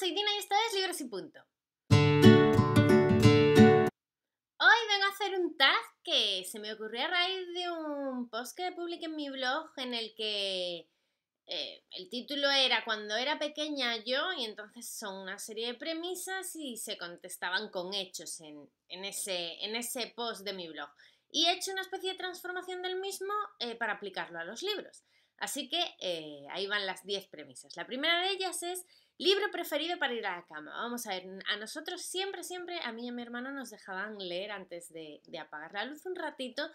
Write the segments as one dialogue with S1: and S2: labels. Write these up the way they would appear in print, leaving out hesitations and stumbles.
S1: soy Dina y esto es Libros y Punto. Hoy vengo a hacer un tag que se me ocurrió a raíz de un post que publiqué en mi blog en el que el título era Cuando era pequeña yo, y entonces son una serie de premisas y se contestaban con hechos en ese post de mi blog. Y he hecho una especie de transformación del mismo para aplicarlo a los libros. Así que ahí van las 10 premisas. La primera de ellas es libro preferido para ir a la cama. Vamos a ver, a nosotros siempre, a mí y a mi hermano nos dejaban leer antes de apagar la luz un ratito.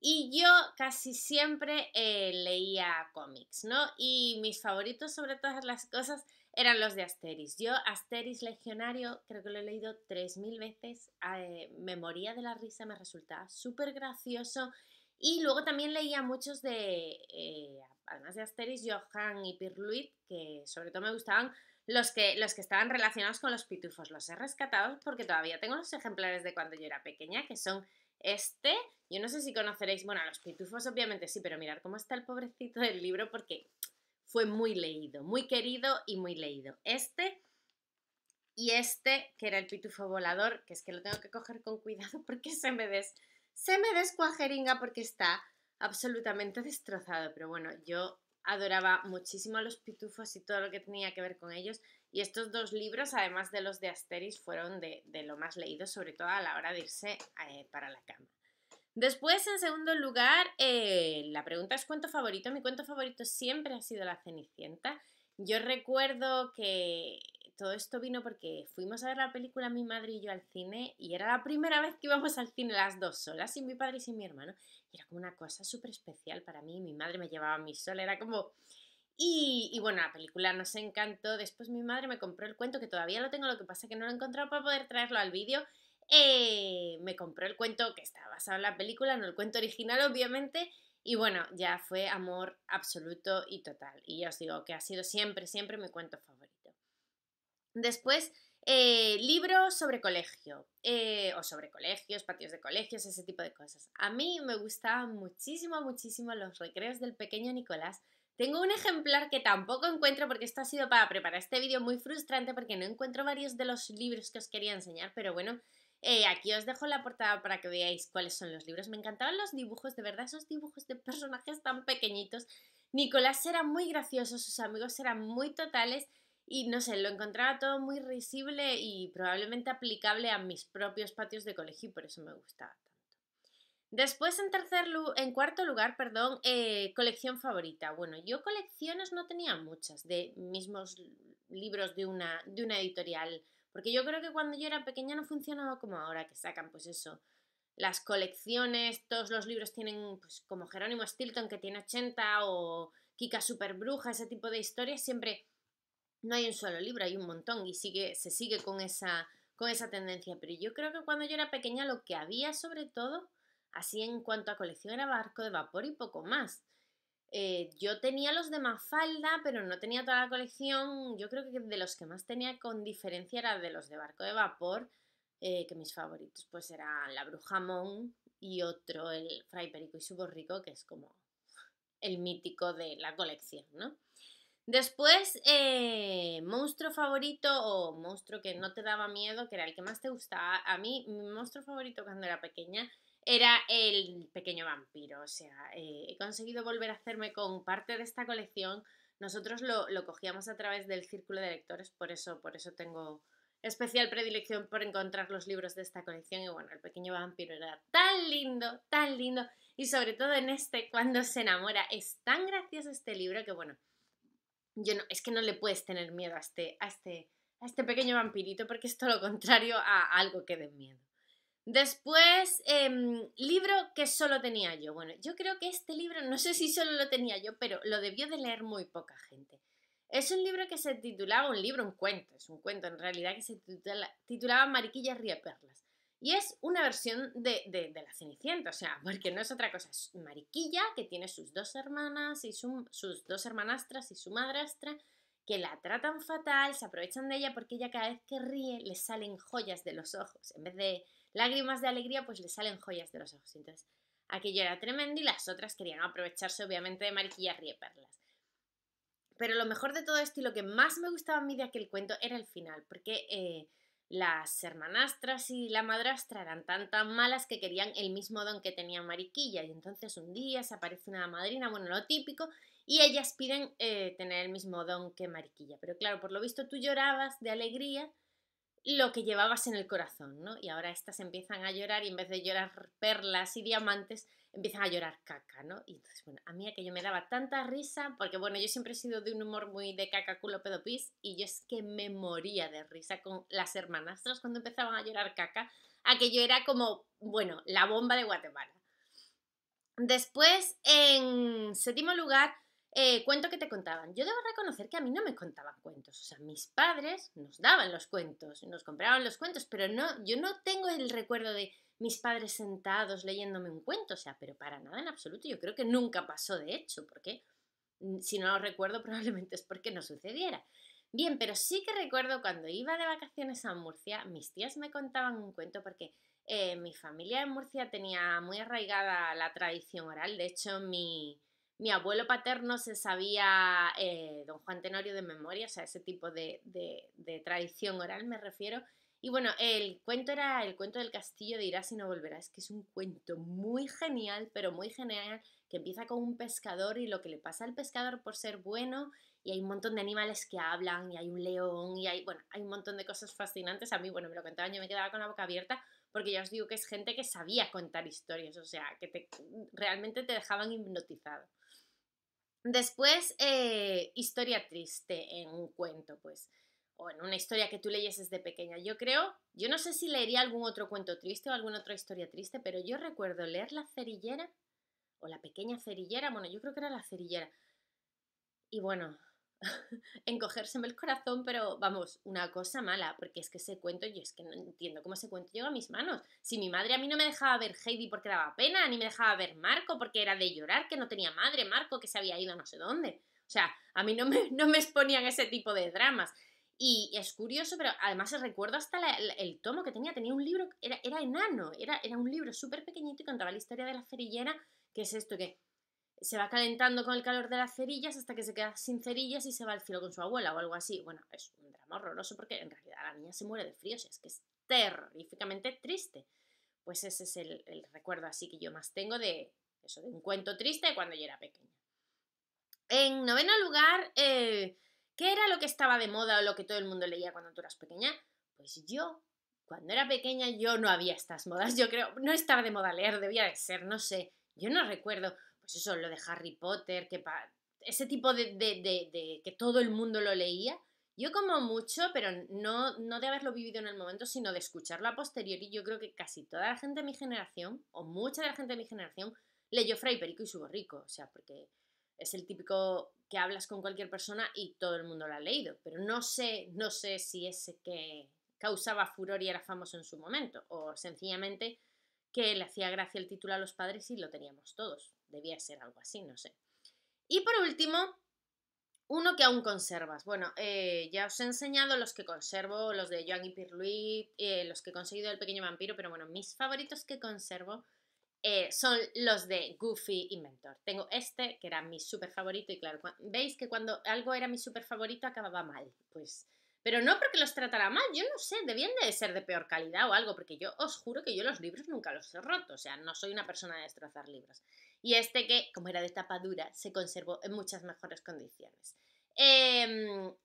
S1: Y yo casi siempre leía cómics, ¿no? Y mis favoritos sobre todas las cosas eran los de Asterix. Yo Asterix Legionario creo que lo he leído 3000 veces. Me moría de la risa, me resultaba súper gracioso. Y luego también leía muchos además de Asterix, Johann y Pirluit, que sobre todo me gustaban los que estaban relacionados con los pitufos. Los he rescatado porque todavía tengo los ejemplares de cuando yo era pequeña, que son yo no sé si conoceréis, bueno, a los pitufos obviamente sí, pero mirad cómo está el pobrecito del libro porque fue muy leído, muy querido y muy leído. Y que era el pitufo volador, que es que lo tengo que coger con cuidado porque se me descuajeringa porque está absolutamente destrozado. Pero bueno, yo adoraba muchísimo a los pitufos y todo lo que tenía que ver con ellos. Y estos dos libros, además de los de Asterix, fueron de lo más leídos, sobre todo a la hora de irse para la cama. Después, en segundo lugar, la pregunta es ¿cuento favorito? Mi cuento favorito siempre ha sido La Cenicienta. Yo recuerdo que todo esto vino porque fuimos a ver la película mi madre y yo al cine y era la primera vez que íbamos al cine las dos solas, sin mi padre y sin mi hermano. Y era como una cosa súper especial para mí. Mi madre me llevaba a mí sola, era como... Y bueno, la película nos encantó. Después mi madre me compró el cuento, que todavía lo tengo, lo que pasa es que no lo he encontrado para poder traerlo al vídeo. Me compró el cuento que está basado en la película, no el cuento original, obviamente. Y bueno, ya fue amor absoluto y total. Y ya os digo que ha sido siempre mi cuento favorito. Después, libros sobre colegio, o sobre colegios, patios de colegios, ese tipo de cosas. A mí me gustaban muchísimo los recreos del pequeño Nicolás. Tengo un ejemplar que tampoco encuentro porque esto ha sido para preparar este vídeo muy frustrante porque no encuentro varios de los libros que os quería enseñar, pero bueno, aquí os dejo la portada para que veáis cuáles son los libros. Me encantaban los dibujos, de verdad, esos dibujos de personajes tan pequeñitos. Nicolás era muy gracioso, sus amigos eran muy totales y no sé, lo encontraba todo muy risible y probablemente aplicable a mis propios patios de colegio y por eso me gustaba tanto. Después, en cuarto lugar, colección favorita. Bueno, yo colecciones no tenía muchas de mismos libros de una editorial, porque yo creo que cuando yo era pequeña no funcionaba como ahora, que sacan pues eso, las colecciones, todos los libros tienen pues como Jerónimo Stilton que tiene 80 o Kika Superbruja, ese tipo de historias, siempre no hay un solo libro, hay un montón y se sigue con esa tendencia. Pero yo creo que cuando yo era pequeña lo que había sobre todo, así en cuanto a colección, era Barco de Vapor y poco más. Yo tenía los de Mafalda, pero no tenía toda la colección. Yo creo que de los que más tenía con diferencia era de los de Barco de Vapor, que mis favoritos pues eran La Bruja Mon y otro, el Fray Perico y su Borrico, que es como el mítico de la colección, ¿no? Después, monstruo favorito o monstruo que no te daba miedo, que era el que más te gustaba. A mí, mi monstruo favorito cuando era pequeña era el pequeño vampiro. O sea, he conseguido volver a hacerme con parte de esta colección. Nosotros lo cogíamos a través del círculo de lectores, por eso tengo especial predilección por encontrar los libros de esta colección. Y bueno, el pequeño vampiro era tan lindo, tan lindo. Y sobre todo en cuando se enamora, es tan gracioso este libro que bueno, es que no le puedes tener miedo a este pequeño vampirito porque es todo lo contrario a algo que dé miedo. Después, libro que solo tenía yo. Bueno, yo creo que este libro, no sé si solo lo tenía yo, pero lo debió de leer muy poca gente. Es un libro que se titulaba, un cuento, es un cuento en realidad que se titulaba Mariquilla Ríe Perlas. Y es una versión de La Cenicienta, o sea, porque no es otra cosa, es Mariquilla, que tiene sus dos hermanas y sus dos hermanastras y su madrastra, que la tratan fatal, se aprovechan de ella porque ella cada vez que ríe le salen joyas de los ojos. En vez de lágrimas de alegría, pues le salen joyas de los ojos. Entonces, aquello era tremendo y las otras querían aprovecharse obviamente de Mariquilla Ríe Perlas. Pero lo mejor de todo esto y lo que más me gustaba a mí de aquel cuento era el final, porque las hermanastras y la madrastra eran tan malas que querían el mismo don que tenía Mariquilla, y entonces un día se aparece una madrina, bueno, lo típico, y ellas piden tener el mismo don que Mariquilla. Pero claro, por lo visto tú llorabas de alegría lo que llevabas en el corazón, ¿no? Y ahora estas empiezan a llorar y en vez de llorar perlas y diamantes, empiezan a llorar caca, ¿no? Y entonces, bueno, a mí aquello me daba tanta risa, porque bueno, yo siempre he sido de un humor muy de caca, culo, pedo, pis, y yo es que me moría de risa con las hermanastras cuando empezaban a llorar caca. Aquello era como, bueno, la bomba de Guatemala. Después, en séptimo lugar, cuento que te contaban. Yo debo reconocer que a mí no me contaban cuentos. O sea, mis padres nos daban los cuentos, nos compraban los cuentos, pero no, yo no tengo el recuerdo de mis padres sentados leyéndome un cuento. O sea, pero para nada en absoluto. Yo creo que nunca pasó de hecho, porque si no lo recuerdo probablemente es porque no sucediera. Bien, pero sí que recuerdo cuando iba de vacaciones a Murcia, mis tías me contaban un cuento porque mi familia en Murcia tenía muy arraigada la tradición oral. De hecho, mi abuelo paterno se sabía Don Juan Tenorio de memoria, o sea, ese tipo de tradición oral me refiero. Y bueno, el cuento era el cuento del castillo de Irás y no volverás, que es un cuento muy genial, pero muy genial, que empieza con un pescador y lo que le pasa al pescador por ser bueno, y hay un montón de animales que hablan, y hay un león, y hay, bueno, hay un montón de cosas fascinantes. A mí, bueno, me lo contaban, yo me quedaba con la boca abierta, porque ya os digo que es gente que sabía contar historias, o sea, que realmente te dejaban hipnotizado. Después, historia triste en un cuento, pues, o en una historia que tú leyeses de pequeña. Yo creo, yo no sé si leería algún otro cuento triste o alguna otra historia triste, pero yo recuerdo leer La cerillera, o La pequeña cerillera, bueno, yo creo que era La cerillera. Y bueno, encogérseme el corazón, pero vamos, una cosa mala, porque es que ese cuento, yo es que no entiendo cómo ese cuento llega a mis manos. Si mi madre a mí no me dejaba ver Heidi porque daba pena, ni me dejaba ver Marco porque era de llorar, que no tenía madre, Marco que se había ido a no sé dónde. O sea, a mí no me exponían ese tipo de dramas. Y es curioso, pero además recuerdo hasta el tomo que tenía un libro, era enano, era un libro súper pequeñito y contaba la historia de la cerillera, que es esto que se va calentando con el calor de las cerillas hasta que se queda sin cerillas y se va al cielo con su abuela o algo así. Bueno, es un drama horroroso porque en realidad la niña se muere de frío, o sea, es que es terroríficamente triste. Pues ese es el recuerdo así que yo más tengo de eso, de un cuento triste de cuando yo era pequeña. En noveno lugar, ¿qué era lo que estaba de moda o lo que todo el mundo leía cuando tú eras pequeña? Pues yo, cuando era pequeña, yo no había estas modas, yo creo, no estaba de moda leer, debía de ser, no sé, yo no recuerdo, pues eso, lo de Harry Potter, ese tipo de que todo el mundo lo leía, yo como mucho, pero no de haberlo vivido en el momento, sino de escucharlo a posteriori, yo creo que casi toda la gente de mi generación, o mucha de la gente de mi generación, leyó Fray Perico y su borrico, o sea, porque es el típico que hablas con cualquier persona y todo el mundo lo ha leído, pero no sé si ese que causaba furor y era famoso en su momento, o sencillamente que le hacía gracia el título a los padres y lo teníamos todos. Debía ser algo así, no sé. Y por último, uno que aún conservas. Bueno, ya os he enseñado los que conservo, los de Joan y Pierre-Louis, los que he conseguido del Pequeño Vampiro, pero bueno, mis favoritos que conservo son los de Goofy Inventor. Tengo este, que era mi súper favorito, y claro, veis que cuando algo era mi súper favorito acababa mal, pues... Pero no porque los tratara mal, yo no sé, debían de ser de peor calidad o algo, porque yo os juro que yo los libros nunca los he roto, o sea, no soy una persona de destrozar libros. Y este que, como era de tapa dura, se conservó en muchas mejores condiciones.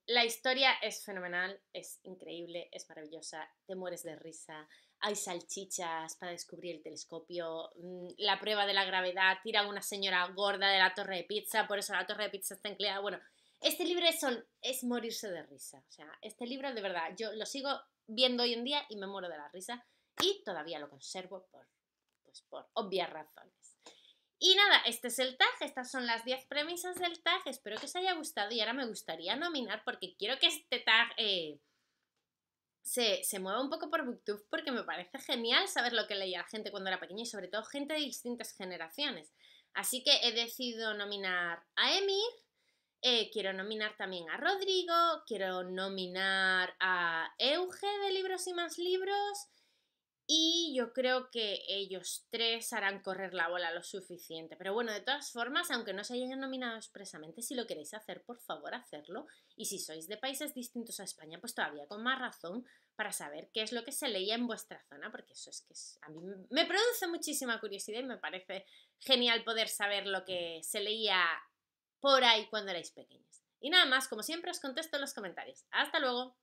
S1: La historia es fenomenal, es increíble, es maravillosa, te mueres de risa, hay salchichas para descubrir el telescopio, la prueba de la gravedad, tira a una señora gorda de la torre de pizza, por eso la torre de pizza está encleada. Bueno, este libro es morirse de risa. O sea, este libro de verdad, yo lo sigo viendo hoy en día y me muero de la risa y todavía lo conservo por obvias razones. Y nada, este es el tag, estas son las 10 premisas del tag, espero que os haya gustado y ahora me gustaría nominar porque quiero que este tag se mueva un poco por Booktube porque me parece genial saber lo que leía la gente cuando era pequeña y sobre todo gente de distintas generaciones. Así que he decidido nominar a Emir, quiero nominar también a Rodrigo, quiero nominar a Euge de Libros y Más Libros Y yo creo que ellos tres harán correr la bola lo suficiente. Pero bueno, de todas formas, aunque no se hayan nominado expresamente, si lo queréis hacer, por favor, hacerlo. Y si sois de países distintos a España, pues todavía con más razón para saber qué es lo que se leía en vuestra zona, porque eso es que a mí me produce muchísima curiosidad y me parece genial poder saber lo que se leía por ahí cuando erais pequeños. Y nada más, como siempre, os contesto en los comentarios. ¡Hasta luego!